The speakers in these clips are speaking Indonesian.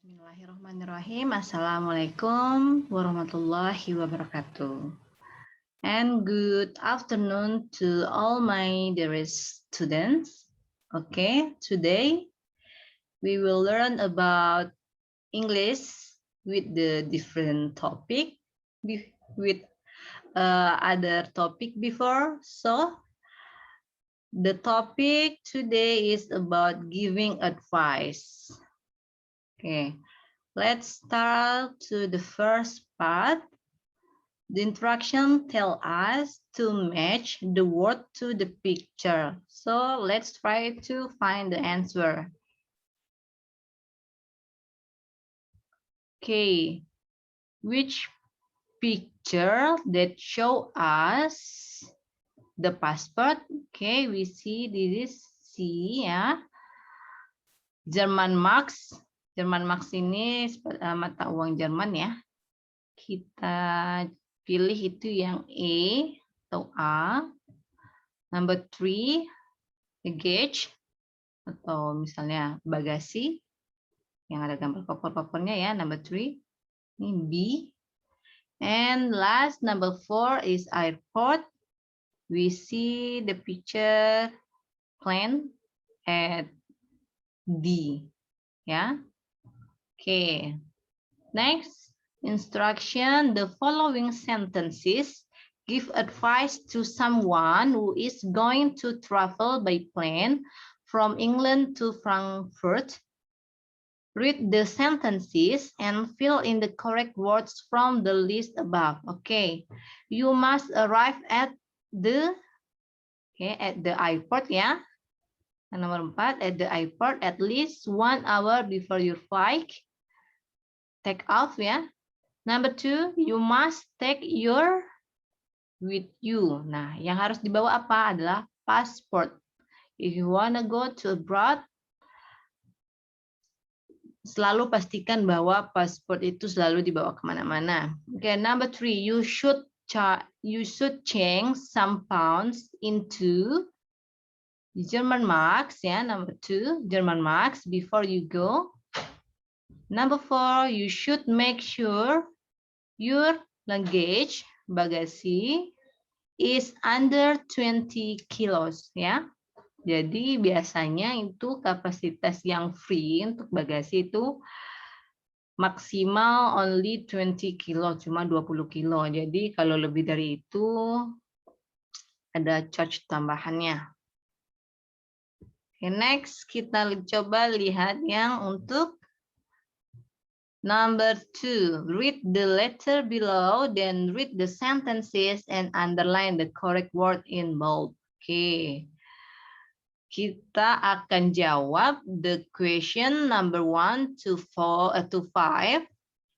Bismillahirrahmanirrahim. Assalamualaikum warahmatullahi wabarakatuh. And good afternoon to all my dearest students. Okay, today we will learn about English with the different topic with other topic before. So the topic today is about giving advice. Okay. Let's start to the first part. The instruction tell us to match the word to the picture. So let's try to find the answer. Okay, which picture that show us the passport? Okay, we see this is C ya. German marks. German marks ini mata uang Jerman ya. Kita pilih itu yang E atau A. Number 3, luggage atau misalnya bagasi yang ada gambar koper-kopernya ya. Number 3, ini B. And last number 4 is airport. We see the picture plane at D. Ya. Okay. Next. Instruction, the following sentences give advice to someone who is going to travel by plane from England to Frankfurt. Read the sentences and fill in the correct words from the list above. Okay, you must arrive at the airport ya. Nomor 4, at the airport at least 1 hour before your flight. Take off ya. Number 2, you must take your with you. Nah, yang harus dibawa apa adalah passport. If you wanna go to abroad, selalu pastikan bahwa pasport itu selalu dibawa kemana-mana. Okay, number 3, you should change some pounds into German marks ya. Number 2, German marks before you go. Number 4, you should make sure your luggage, bagasi, is under 20 kilos ya. Jadi biasanya itu kapasitas yang free untuk bagasi itu maksimal only 20 kilo, cuma 20 kilo. Jadi kalau lebih dari itu ada charge tambahannya. Okay, next kita coba lihat yang untuk number 2, read the letter below, then read the sentences and underline the correct word in bold. Okay. Kita akan jawab the question number 1 to 5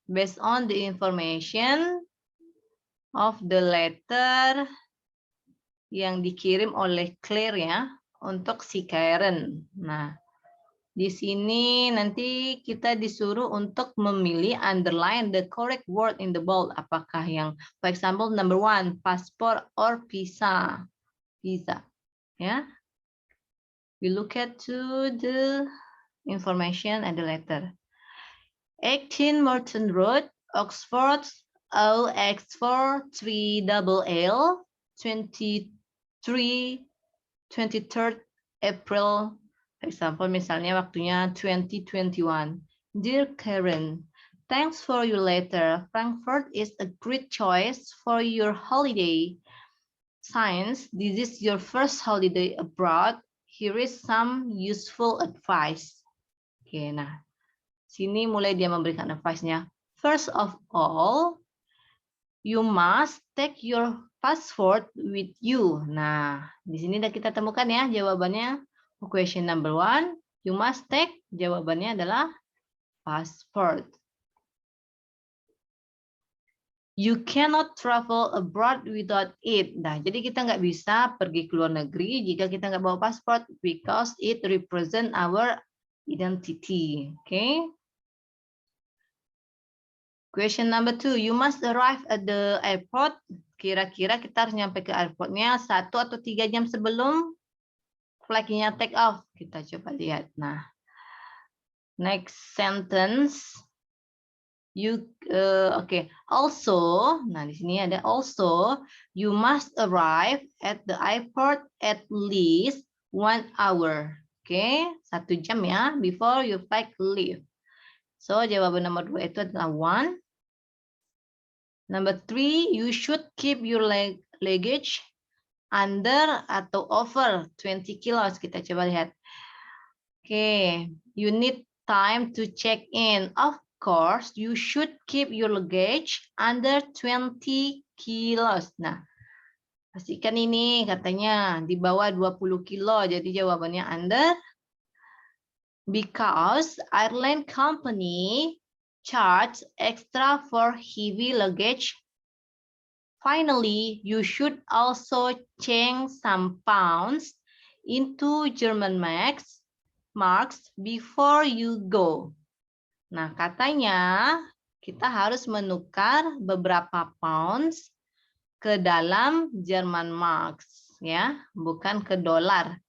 based on the information of the letter yang dikirim oleh Claire ya untuk si Karen. Nah, di sini nanti kita disuruh untuk memilih underline the correct word in the bold. Apakah yang, for example, number 1, passport or visa. Visa. Ya. We look at to the information and the letter. 18 Morton Road, Oxford, OX4 3LL, 23rd April. For example, misalnya waktunya 2021. Dear Karen, thanks for your letter. Frankfurt is a great choice for your holiday. Since this is your first holiday abroad, here is some useful advice. Oke, nah, sini mulai dia memberikan advice-nya. First of all, you must take your passport with you. Nah, di sini kita temukan ya jawabannya. Question number 1, you must take, jawabannya adalah passport. You cannot travel abroad without it. Nah, jadi kita nggak bisa pergi ke luar negeri jika kita nggak bawa pasport, because it represent our identity. Okay. Question number 2, you must arrive at the airport. Kira-kira kita harus nyampe ke airportnya 1 atau 3 jam sebelum flight-nya take off. Kita coba lihat. Nah, Next sentence. Okay. Also, nah di sini ada also, you must arrive at the airport at least 1 hour. Oke, 1 jam ya before your flight leave. So jawaban nomor 2 itu adalah 1. Number 3, you should keep your luggage under atau over 20 kilos. Kita coba lihat. Oke, you need time to check in. Of course, you should keep your luggage under 20 kilos. Nah, pastikan ini katanya di bawah 20 kilo. Jadi jawabannya under. Because airline company charge extra for heavy luggage. Finally, you should also change some pounds into German marks before you go. Nah, katanya kita harus menukar beberapa pounds ke dalam German marks, ya, bukan ke dolar.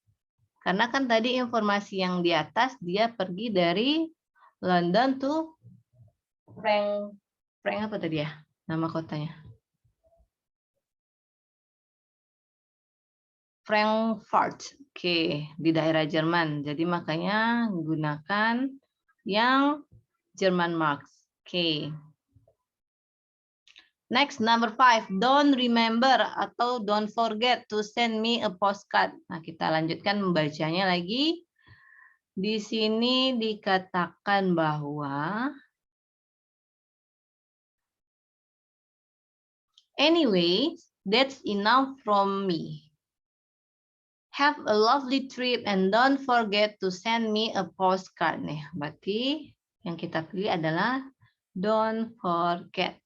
Karena kan tadi informasi yang di atas dia pergi dari London to Frank apa tadi ya nama kotanya? Frankfurt. Oke, di daerah Jerman. Jadi makanya gunakan yang German marks. Oke. Next, number 5. Don't remember atau don't forget to send me a postcard. Nah, kita lanjutkan membacanya lagi. Di sini dikatakan bahwa anyway, that's enough from me. Have a lovely trip and don't forget to send me a postcard. Nih, berarti yang kita pilih adalah don't forget.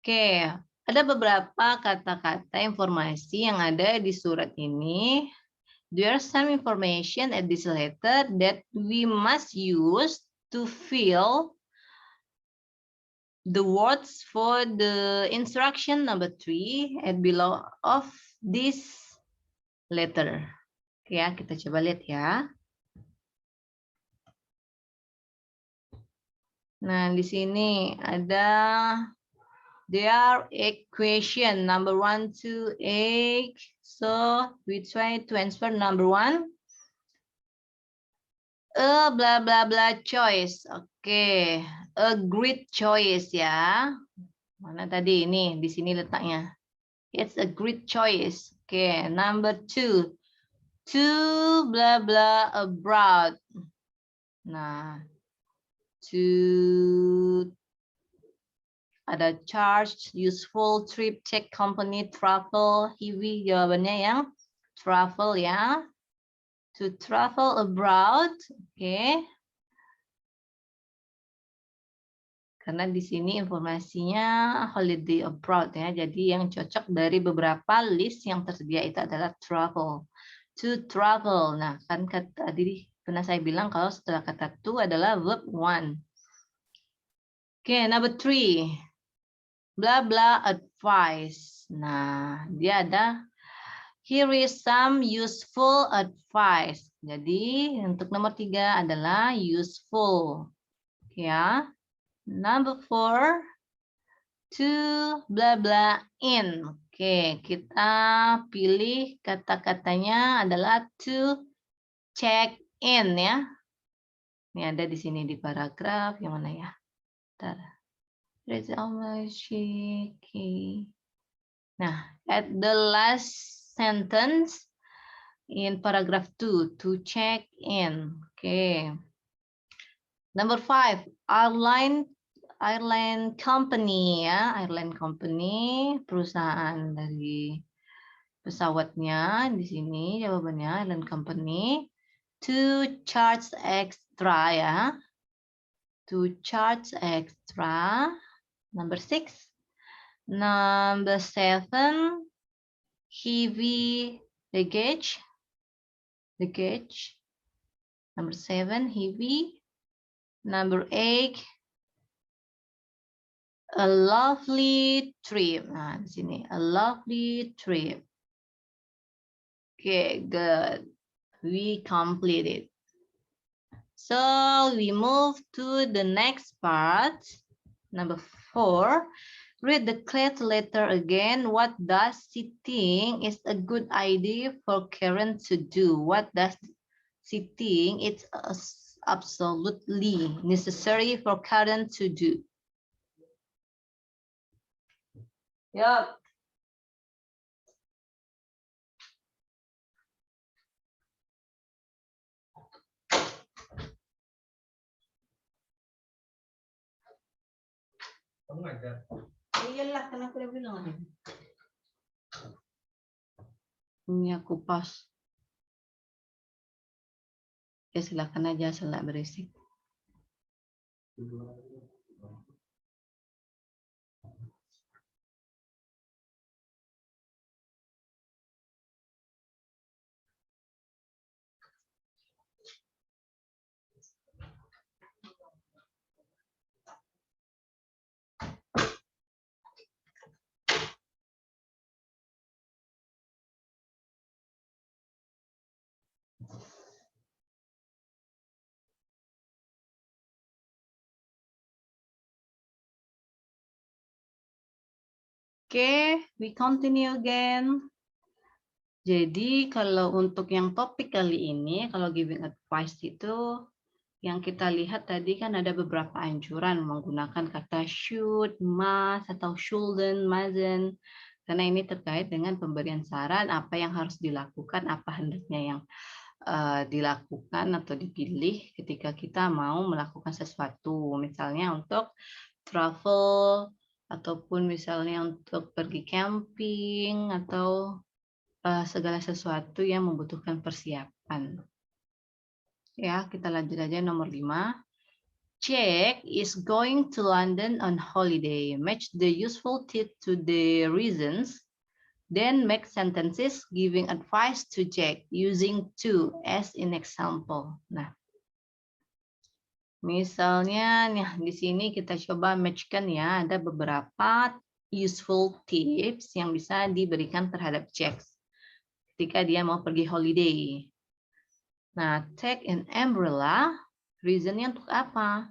Oke, ada beberapa kata-kata informasi yang ada di surat ini. There are some information at this letter that we must use to fill the words for the instruction number 3 at below of this letter. Ya, kita coba lihat ya. Nah, di sini ada their equation number 1 to 8. So, we try to answer number 1. A blah blah blah choice. Oke, a great choice ya. Mana tadi ini di sini letaknya. It's a great choice. Oke, number 2. To blah blah abroad. Nah, to ada charge, useful, trip, check, company, travel, heavy, jawabannya yang travel ya. To travel abroad, oke. Karena di sini informasinya holiday abroad ya. Jadi yang cocok dari beberapa list yang tersedia itu adalah travel. To travel. Nah, kan tadi pernah saya bilang kalau setelah kata to adalah verb 1. Oke, number 3. Blah blah advice. Nah, dia ada here is some useful advice. Jadi untuk nomor 3 adalah useful. Ya. Number 4, to blah blah in. Oke, kita pilih kata-katanya adalah to check in ya. Ini ada di sini di paragraf yang mana ya? Bentar. Nah, at the last sentence in paragraph 2, to check in. Oke. Number 5, airline company ya, airline company, perusahaan dari pesawatnya di sini jawabannya airline company. To charge extra ya. To charge extra. Number 6. Number 7, heavy luggage. Number 7, heavy. Number 8, a lovely trip. Nah, di sini a lovely trip. Okay, good. We completed. So we move to the next part. Number 4. Read the clear letter again. What does she think is a good idea for Karen to do? What does she think it's absolutely necessary for Karen to do? Yep. Iyalah, kenapa dia bilang? Ini aku pas. Ya silakan aja, asal berisik. Oke, we continue again. Jadi kalau untuk yang topik kali ini, kalau giving advice itu, yang kita lihat tadi kan ada beberapa anjuran menggunakan kata should, must, atau shouldn't, mustn't. Karena ini terkait dengan pemberian saran apa yang harus dilakukan, apa hendaknya yang dilakukan atau dipilih ketika kita mau melakukan sesuatu. Misalnya untuk travel, ataupun misalnya untuk pergi camping, atau segala sesuatu yang membutuhkan persiapan. Ya, kita lanjut aja nomor 5. Jack is going to London on holiday. Match the useful tip to the reasons. Then make sentences giving advice to Jack using to as in example. Nah, misalnya nih di sini kita coba matchkan ya, ada beberapa useful tips yang bisa diberikan terhadap Jack ketika dia mau pergi holiday. Nah, take an umbrella, reasonnya untuk apa?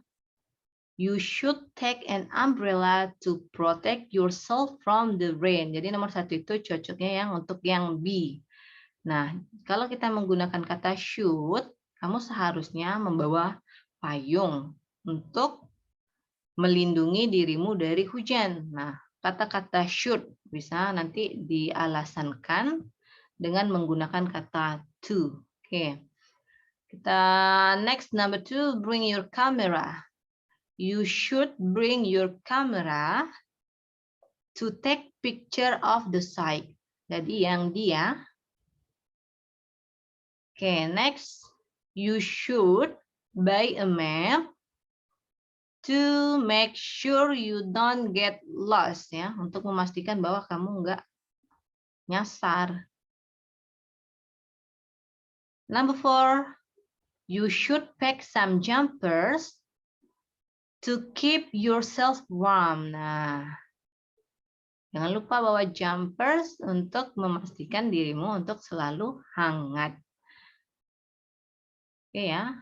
You should take an umbrella to protect yourself from the rain. Jadi nomor 1 itu cocoknya yang untuk yang B. Nah, kalau kita menggunakan kata should, kamu seharusnya membawa payung untuk melindungi dirimu dari hujan. Nah, kata-kata should bisa nanti dialasankan dengan menggunakan kata to. Oke. Kita next, number 2, bring your camera. You should bring your camera to take picture of the site. Jadi yang dia. Oke, next. You should buy a map to make sure you don't get lost, ya, untuk memastikan bahwa kamu nggak nyasar. Number 4, you should pack some jumpers to keep yourself warm. Nah, jangan lupa bawa jumpers untuk memastikan dirimu untuk selalu hangat. Oke ya.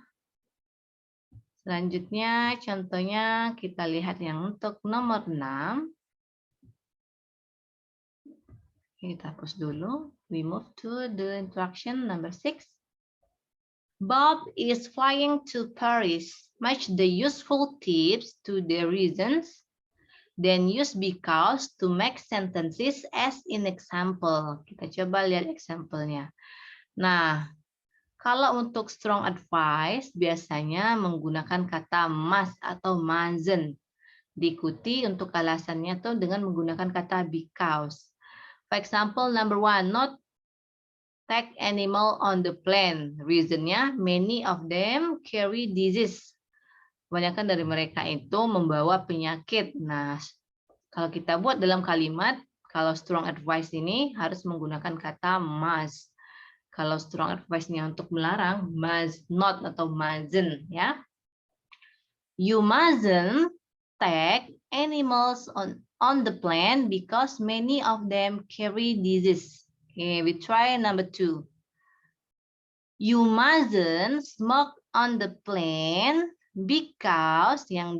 Selanjutnya contohnya kita lihat yang untuk nomor 6. Kita hapus dulu. We move to the instruction number 6. Bob is flying to Paris. Match the useful tips to the reasons. Then use because to make sentences as in example. Kita coba lihat example-nya. Nah, kalau untuk strong advice biasanya menggunakan kata must atau mustn't. Diikuti untuk alasannya tuh dengan menggunakan kata because. For example, number 1, not take animal on the plane. Reasonnya, many of them carry disease. Kebanyakan dari mereka itu membawa penyakit. Nah, kalau kita buat dalam kalimat, kalau strong advice ini harus menggunakan kata must. Kalau strong advice-nya untuk melarang, must not atau mustn't, ya. You mustn't take animals on the plane because many of them carry disease. Okay, we try number 2. You mustn't smoke on the plane because yang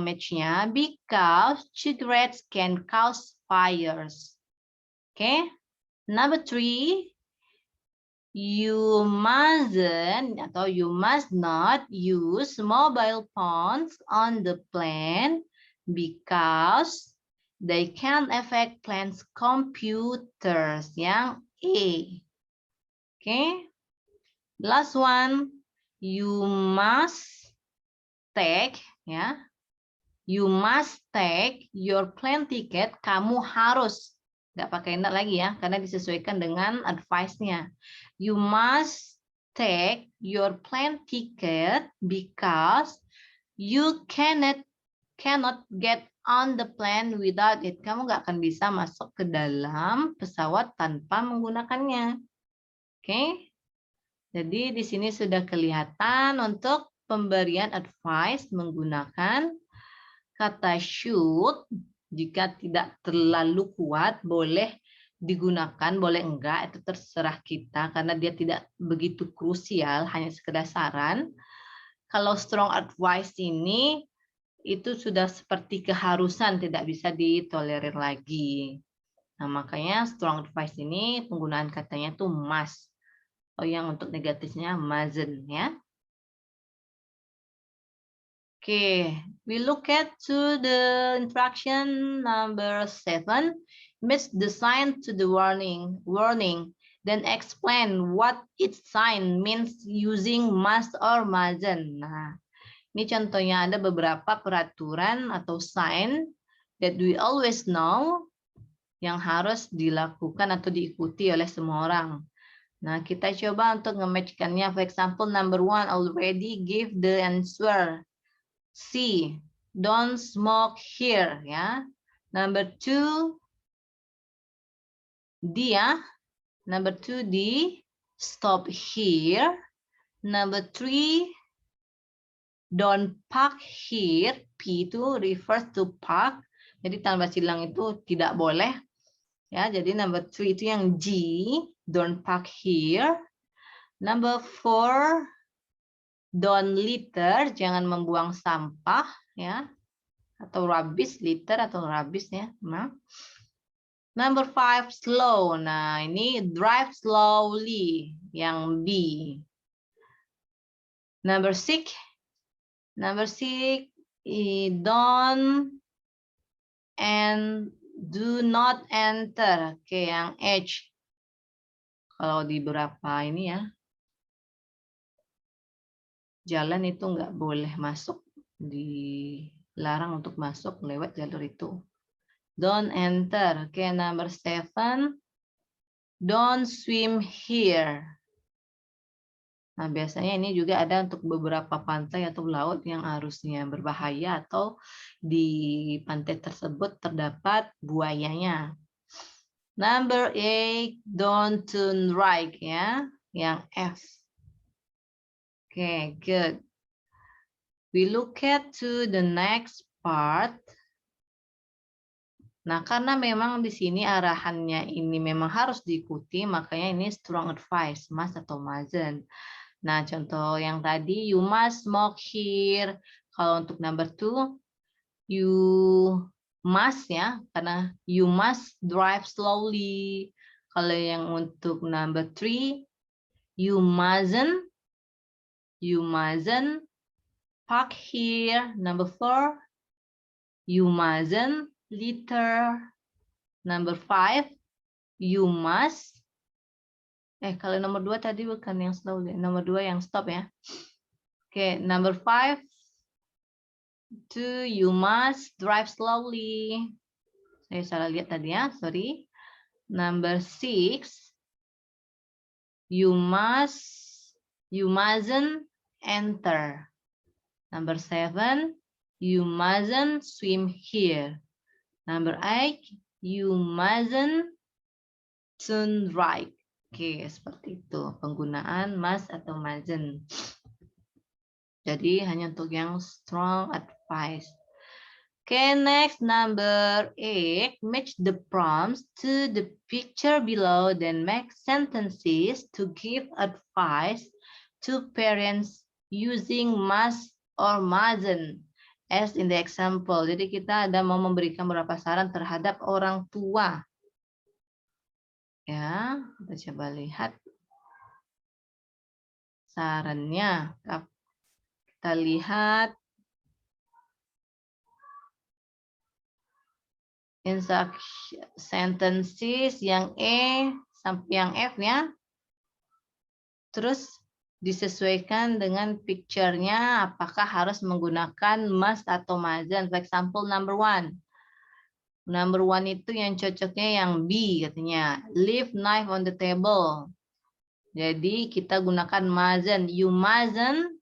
match-nya because cigarettes can cause fires. Okay. Number 3, you mustn't atau you must not use mobile phones on the plane because they can affect plane's computers. Yang A. Okay. Last one, you must take you must take your plane ticket. Kamu harus, nggak pakai not lagi ya, karena disesuaikan dengan advice-nya. You must take your plane ticket because you cannot get on the plane without it. Kamu nggak akan bisa masuk ke dalam pesawat tanpa menggunakannya. Oke. Jadi di sini sudah kelihatan untuk pemberian advice menggunakan kata should. Jika tidak terlalu kuat, boleh digunakan, boleh enggak, itu terserah kita karena dia tidak begitu krusial, hanya sekedar saran. Kalau strong advice ini, itu sudah seperti keharusan, tidak bisa ditolerir lagi. Nah, makanya strong advice ini penggunaan katanya tuh must. Oh, yang untuk negatifnya mustn't ya. Okay, we look at to the instruction number 7. Match the sign to the warning. Then explain what each sign means using must or mustn't. Nah, ini contohnya ada beberapa peraturan atau sign that we always know yang harus dilakukan atau diikuti oleh semua orang. Nah, kita coba untuk nge-match-kannya. For example, number 1 already give the answer. C, don't smoke here ya. Number 2, D ya. Number 2, D, stop here. Number 3, don't park here. P itu refers to park. Jadi tanpa silang itu tidak boleh. Ya, jadi number 3 itu yang G, don't park here. Number 4, don't litter, jangan membuang sampah ya. Atau rubbish, litter atau rubbish ya. Nah. Number 5, slow. Nah, ini drive slowly yang B. Number 6, don't and do not enter. Oke, yang H. Kalau di beberapa ini ya. Jalan itu nggak boleh masuk, dilarang untuk masuk lewat jalur itu. Don't enter. Oke, number 7. Don't swim here. Nah, biasanya ini juga ada untuk beberapa pantai atau laut yang harusnya berbahaya atau di pantai tersebut terdapat buayanya. Number 8, don't turn right ya, yang F. Okay, good. We look at to the next part. Nah, karena memang di sini arahannya ini memang harus diikuti, makanya ini strong advice, must atau mustn't. Nah, contoh yang tadi, you must smoke here. Kalau untuk number 2, you must ya, karena you must drive slowly. Kalau yang untuk number 3, you mustn't park here. Number 4, you mustn't litter. Number 5, you must. Kalau nomor 2 tadi bukan yang slow, nomor 2 yang stop ya. Oke, number 5, 2, you must drive slowly. Saya salah lihat tadi ya, sorry. Number 6, you mustn't enter. Number 7, you mustn't swim here. Number 8, you mustn't turn right. Oke, seperti itu penggunaan must atau mustn't. Jadi hanya untuk yang strong advice. Okay, next number 8. Match the prompts to the picture below, then make sentences to give advice to parents using must or mustn't as in the example. Jadi kita ada mau memberikan beberapa saran terhadap orang tua. Ya, kita coba lihat sarannya. Kita lihat instruction sentences yang E sampai yang F ya. Terus disesuaikan dengan picture-nya apakah harus menggunakan must atau mustn't. For example, number one. Number one itu yang cocoknya yang B katanya. Leave knife on the table. Jadi kita gunakan mustn't. You mustn't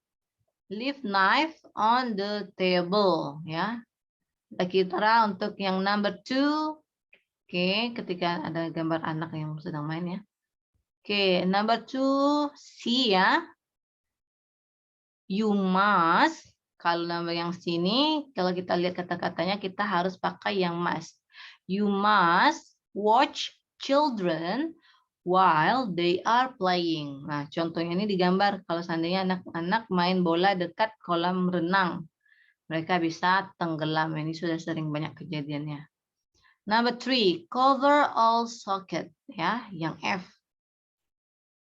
leave knife on the table. Ya. Kita untuk yang number two. Oke, ketika ada gambar anak yang sedang main ya. Oke, number two, C ya. You must. Kalau number yang sini, kalau kita lihat kata-katanya, kita harus pakai yang must. You must watch children while they are playing. Nah, contohnya ini digambar. Kalau seandainya anak-anak main bola dekat kolam renang, mereka bisa tenggelam. Ini sudah sering banyak kejadiannya. Number three, cover all socket. Ya, yang F.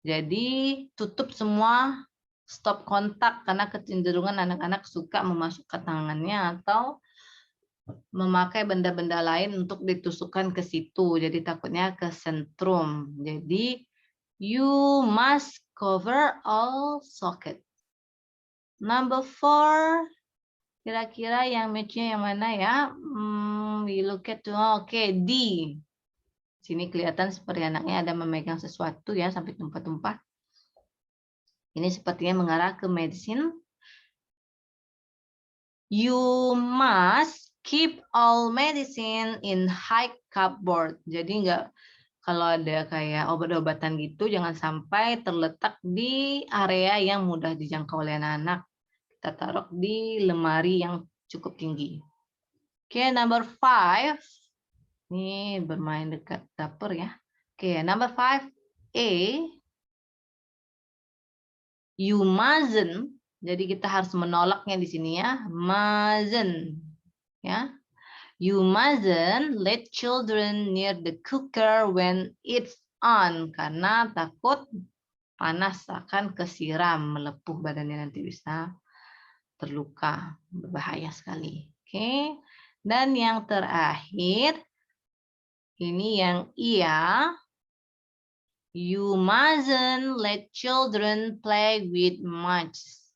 Jadi tutup semua stop kontak karena kecenderungan anak-anak suka memasukkan tangannya atau memakai benda-benda lain untuk ditusukkan ke situ. Jadi takutnya ke sentrum. Jadi you must cover all socket. Number four, kira-kira yang match-nya yang mana ya? We look at okay, D. Sini kelihatan seperti anaknya ada memegang sesuatu ya sampai tumpah-tumpah. Ini sepertinya mengarah ke medicine. You must keep all medicine in high cupboard. Jadi kalau ada kayak obat-obatan gitu jangan sampai terletak di area yang mudah dijangkau oleh anak-anak. Kita taruh di lemari yang cukup tinggi. Oke, number five. Ini bermain dekat dapur ya. Oke, number five, A. You mustn't. Jadi kita harus menolaknya di sini ya. Mustn't. Ya. You mustn't let children near the cooker when it's on. Karena takut panas akan kesiram, melepuh badannya nanti bisa terluka. Berbahaya sekali. Oke. Dan yang terakhir, ini yang iya. You mustn't let children play with matches.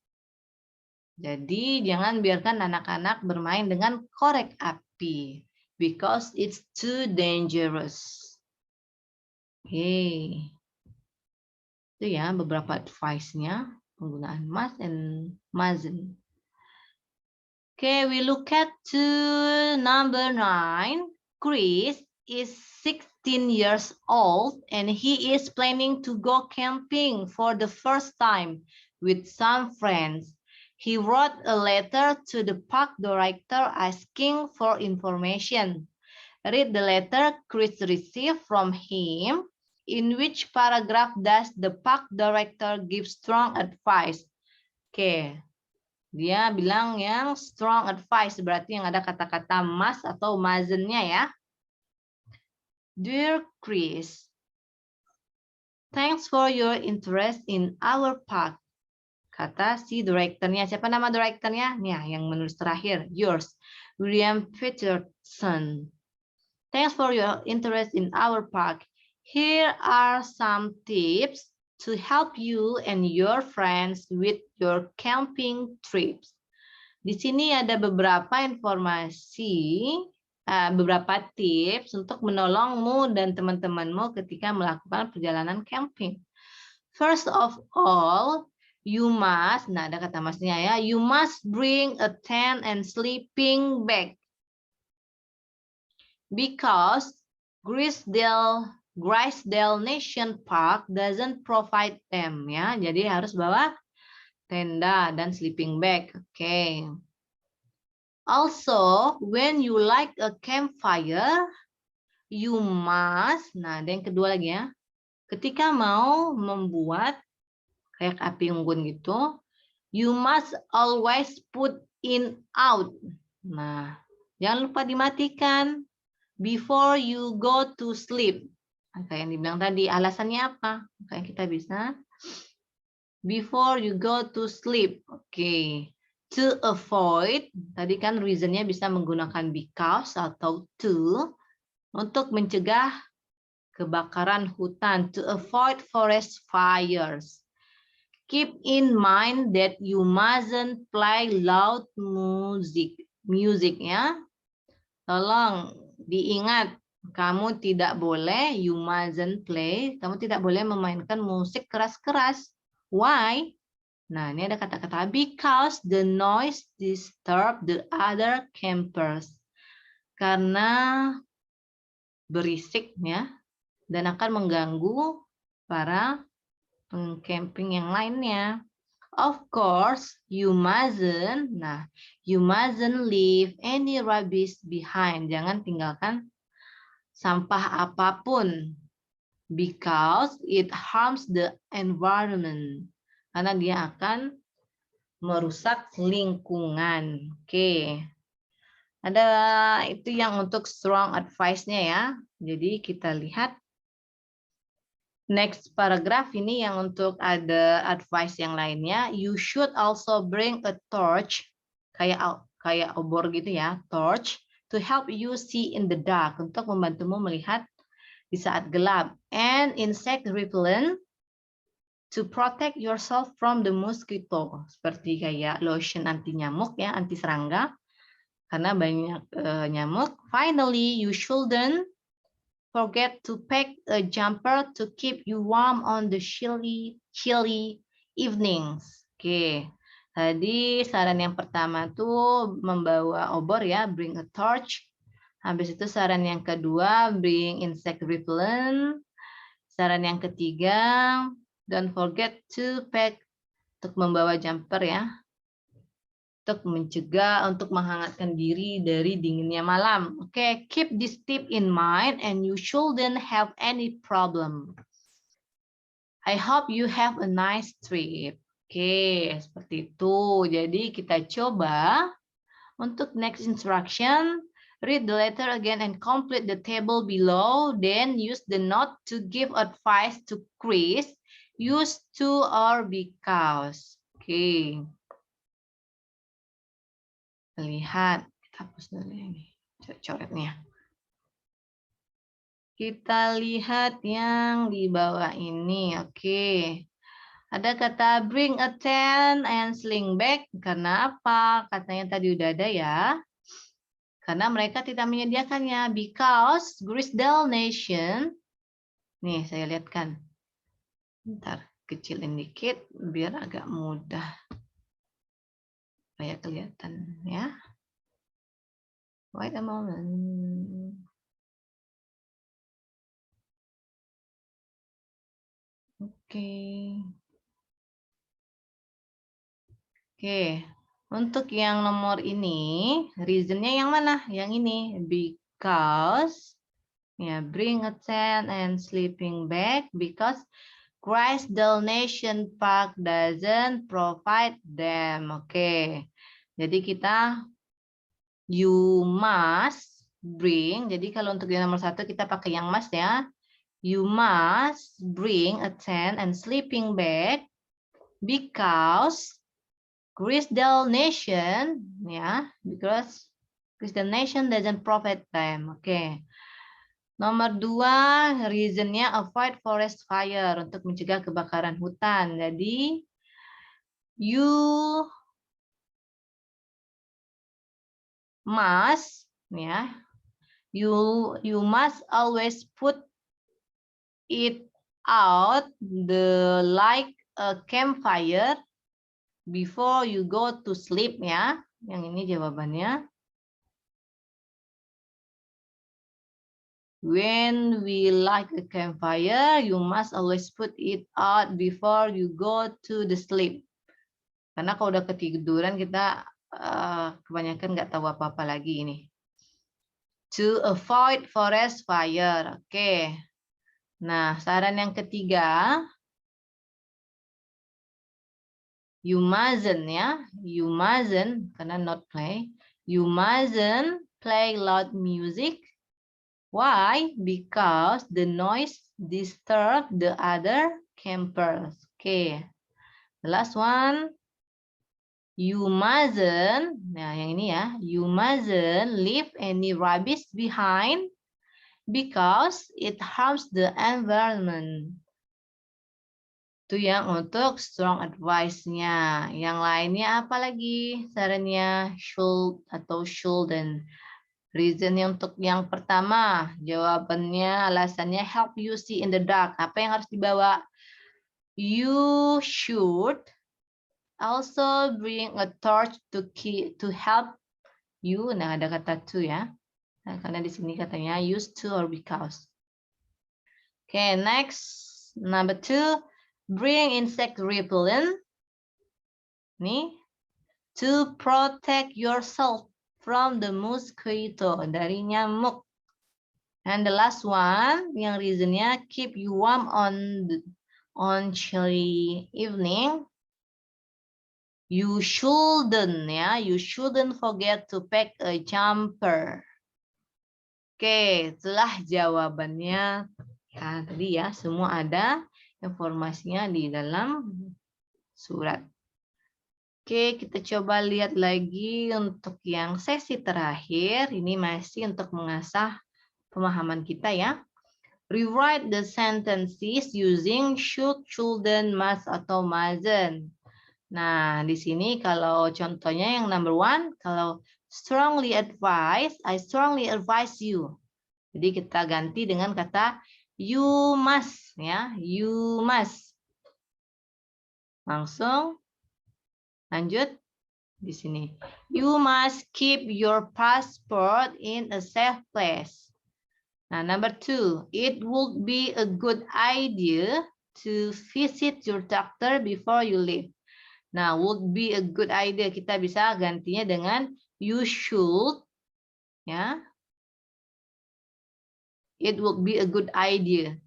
Jadi jangan biarkan anak-anak bermain dengan korek api. Because it's too dangerous. Oke. Itu ya beberapa advice-nya. Penggunaan must and mustn't. Okay, we look at to number 9. Chris is 16 years old and he is planning to go camping for the first time with some friends. He wrote a letter to the park director asking for information. Read the letter Chris received from him. In which paragraph does the park director give strong advice? Oke, dia bilang yang strong advice berarti yang ada kata-kata must atau mustn't-nya ya. Dear Chris, thanks for your interest in our park. Kata si direkturnya. Siapa nama direkturnya? Nih, yang menulis terakhir. Yours, William Peterson. Thanks for your interest in our park. Here are some tips to help you and your friends with your camping trips. Di sini ada beberapa informasi, beberapa tips untuk menolongmu dan teman-temanmu ketika melakukan perjalanan camping. First of all, you must, nah ada kata masnya ya, you must bring a tent and sleeping bag. Because Graysdale Nation Park doesn't provide them ya. Jadi harus bawa tenda dan sleeping bag. Oke. Also, when you light a campfire, you must. Nah, ada yang kedua lagi ya. Ketika mau membuat kayak api unggun gitu, You must always put in out. Nah, jangan lupa dimatikan before you go to sleep. Kayak yang dibilang tadi, alasannya apa? Kayak kita bisa before you go to sleep. Oke. To avoid, tadi kan reasonnya bisa menggunakan because atau to untuk mencegah kebakaran hutan, to avoid forest fires. Keep in mind that you mustn't play loud music ya. Tolong diingat, kamu tidak boleh, you mustn't play, kamu tidak boleh memainkan musik keras-keras. Why? Nah, ini ada kata-kata because the noise disturb the other campers. Karena berisik ya dan akan mengganggu para camping yang lainnya. Of course, you mustn't. Nah, you mustn't leave any rubbish behind. Jangan tinggalkan sampah apapun because it harms the environment. Karena dia akan merusak lingkungan. Oke. Ada itu yang untuk strong advice-nya ya. Jadi kita lihat next paragraph ini yang untuk ada advice yang lainnya. You should also bring a torch, kayak obor gitu ya, torch, to help you see in the dark, untuk membantumu melihat di saat gelap. And insect repellent to protect yourself from the mosquito, seperti kayak lotion anti nyamuk ya, anti serangga, karena banyak nyamuk. Finally, you shouldn't forget to pack a jumper to keep you warm on the chilly evenings. Oke, tadi saran yang pertama tuh membawa obor ya, bring a torch. Habis itu saran yang kedua, bring insect repellent. Saran yang ketiga, don't forget to pack, untuk membawa jumper ya, untuk mencegah, untuk menghangatkan diri dari dinginnya malam. Oke, keep this tip in mind and you shouldn't have any problem. I hope you have a nice trip. Oke, seperti itu. Jadi kita coba untuk next instruction. Read the letter again and complete the table below. Then use the note to give advice to Chris. Use to or because. Oke. Lihat, kita hapus dulu ini coretnya. Kita lihat yang di bawah ini. Oke. Ada kata bring a tent and sling bag. Karena apa? Katanya tadi udah ada ya. Karena mereka tidak menyediakannya. Because Grisdale Nation. Nih, saya lihatkan. Bentar, kecilin dikit biar agak mudah. Supaya kelihatan ya. Wait a moment. Oke. Oke. Untuk yang nomor ini, reasonnya yang mana? Yang ini. Because, ya, bring a tent and sleeping bag. Because Grisdale Nation Park doesn't provide them. Oke. Jadi kita, you must bring. Jadi kalau untuk yang nomor 1 kita pakai yang must ya. You must bring a tent and sleeping bag because Grisdale Nation, ya, because Grisdale Nation doesn't provide them. Oke. Nomor 2, reasonnya avoid forest fire, untuk mencegah kebakaran hutan. Jadi, you must, ya, you must always put it out the like a campfire before you go to sleep ya. Yang ini jawabannya. When we light a campfire, you must always put it out before you go to the sleep. Karena kalau udah ketiduran kita kebanyakan nggak tahu apa-apa lagi ini. To avoid forest fire. Oke. Nah, saran yang ketiga. You mustn't, ya. You mustn't, karena not play. You mustn't play loud music. Why? Because the noise disturb the other campers. Okay. The last one. You mustn't, nah yang ini ya. You mustn't leave any rubbish behind because it harms the environment. Itu yang untuk strong advice-nya. Yang lainnya apa lagi sarannya? Should atau shouldn't. Reason-nya untuk yang pertama, jawabannya alasannya help you see in the dark. Apa yang harus dibawa? You should also bring a torch to help you. Nah, ada kata to ya. Nah, karena di sini katanya use to or because. Okay, next. Number 2. Bring insect repellent. Nih. To protect yourself from the mosquito. Dari nyamuk. And the last one, yang reasonnya keep you warm on chilly evening. You shouldn't, ya. You shouldn't forget to pack a jumper. Oke, itulah jawabannya. Nah, tadi ya, semua ada informasinya di dalam surat. Oke, kita coba lihat lagi untuk yang sesi terakhir. Ini masih untuk mengasah pemahaman kita ya. Rewrite the sentences using should, shouldn't, must, atau mustn't. Nah, di sini kalau contohnya yang number 1, kalau strongly advise, I strongly advise you. Jadi kita ganti dengan kata you must ya, you must. Langsung lanjut di sini. You must keep your passport in a safe place. Nah, number 2, it would be a good idea to visit your doctor before you leave. Nah, would be a good idea kita bisa gantinya dengan you should ya. It would be a good idea.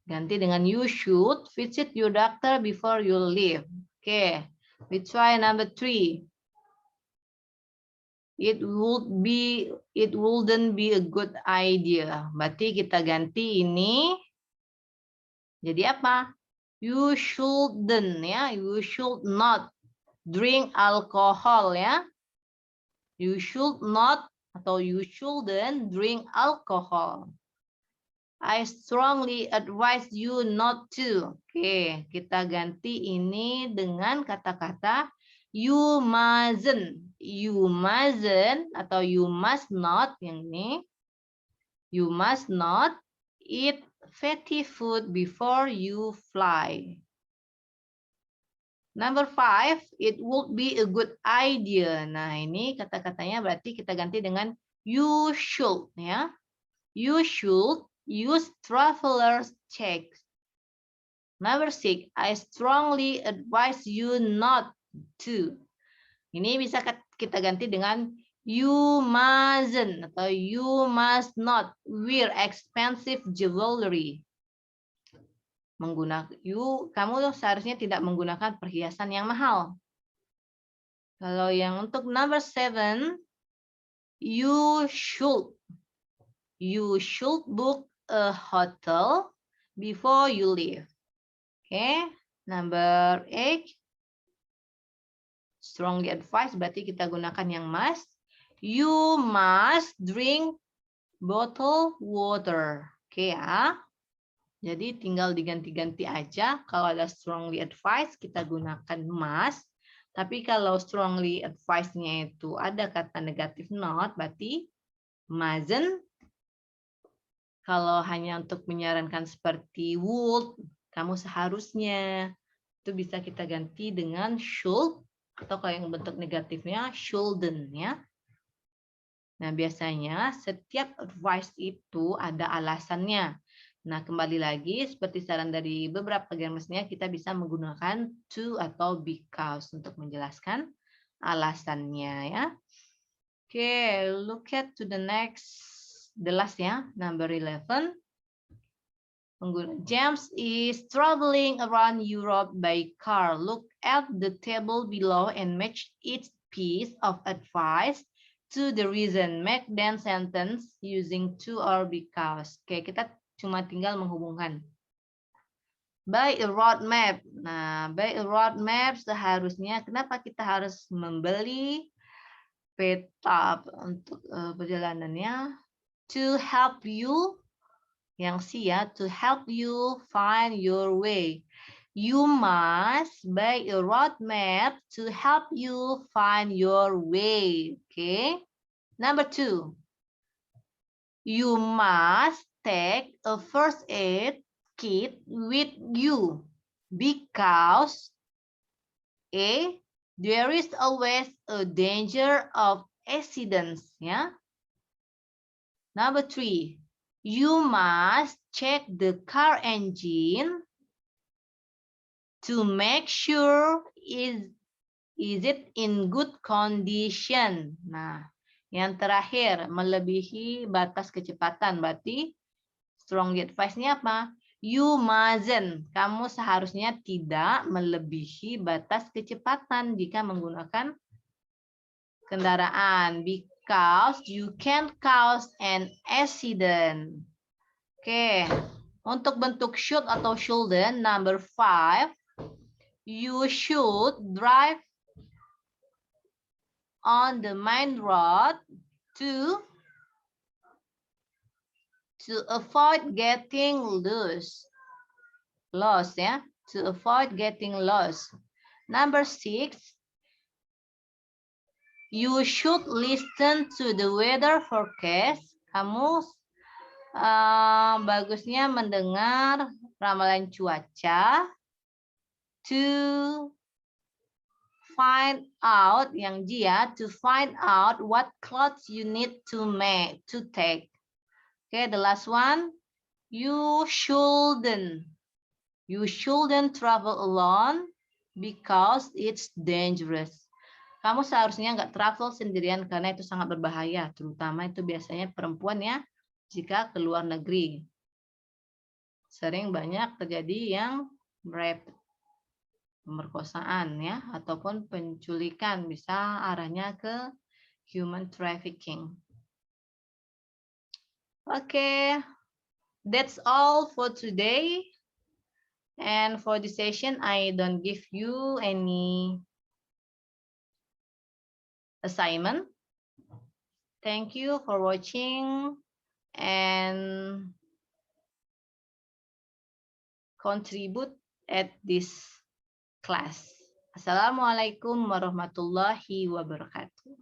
Ganti dengan you should visit your doctor before you leave. Okay, we try number 3. It wouldn't be a good idea. Berarti kita ganti ini jadi apa? You shouldn't ya. You should not drink alcohol ya. You should not atau you shouldn't drink alcohol. I strongly advise you not to. Oke, kita ganti ini dengan kata-kata you mustn't. You mustn't atau you must not yang ini. You must not eat fatty food before you fly. Number 5, it would be a good idea. Nah, ini kata-katanya berarti kita ganti dengan you should ya. You should use traveler's check. Number 6, I strongly advise you not to. Ini bisa kita ganti dengan you mustn't atau you must not wear expensive jewelry. Kamu seharusnya tidak menggunakan perhiasan yang mahal. Kalau yang untuk number 7, you should book a hotel before you leave. Okay, number 8, strongly advise berarti kita gunakan yang must. You must drink bottled water. Okay ya. Jadi tinggal diganti-ganti aja. Kalau ada strongly advise kita gunakan must. Tapi kalau strongly advise-nya itu ada kata negatif not, berarti mustn't. Kalau hanya untuk menyarankan seperti would, kamu seharusnya, itu bisa kita ganti dengan should, atau kalau yang bentuk negatifnya shouldn't ya. Nah, biasanya setiap advice itu ada alasannya. Nah, kembali lagi seperti saran dari beberapa gramersnya, kita bisa menggunakan to atau because untuk menjelaskan alasannya ya. Oke, look at to the next, the last ya, number 11. James is traveling around Europe by car. Look at the table below and match each piece of advice to the reason. Make then sentence using to or because. Oke, kita cuma tinggal menghubungkan. Buy a road map. Nah, buy a road map seharusnya kenapa kita harus membeli peta untuk perjalanannya? To help you, yang C ya, to help you find your way. You must buy a road map to help you find your way. Okay. Number 2. You must take a first aid kit with you because A, there is always a danger of accidents. Yeah. Number 3. You must check the car engine to make sure is it in good condition. Nah, yang terakhir melebihi batas kecepatan berarti strong advice-nya apa? You mustn't. Kamu seharusnya tidak melebihi batas kecepatan jika menggunakan kendaraan because you can cause an accident. Oke, untuk bentuk should atau shouldn't, number 5, you should drive on the main road to avoid getting lost ya, to avoid getting lost. Number 6, you should listen to the weather forecast. Kamu bagusnya mendengar ramalan cuaca to find out, yang G ya, to find out what clothes you need to take. Okay, the last one, you shouldn't travel alone because it's dangerous. Kamu seharusnya nggak travel sendirian karena itu sangat berbahaya, terutama itu biasanya perempuan ya, jika ke luar negeri. Sering banyak terjadi yang rape, pemerkosaan ya, ataupun penculikan, bisa arahnya ke human trafficking. Okay, that's all for today. And for this session, I don't give you any assignment. Thank you for watching and contribute at this class. Assalamualaikum warahmatullahi wabarakatuh.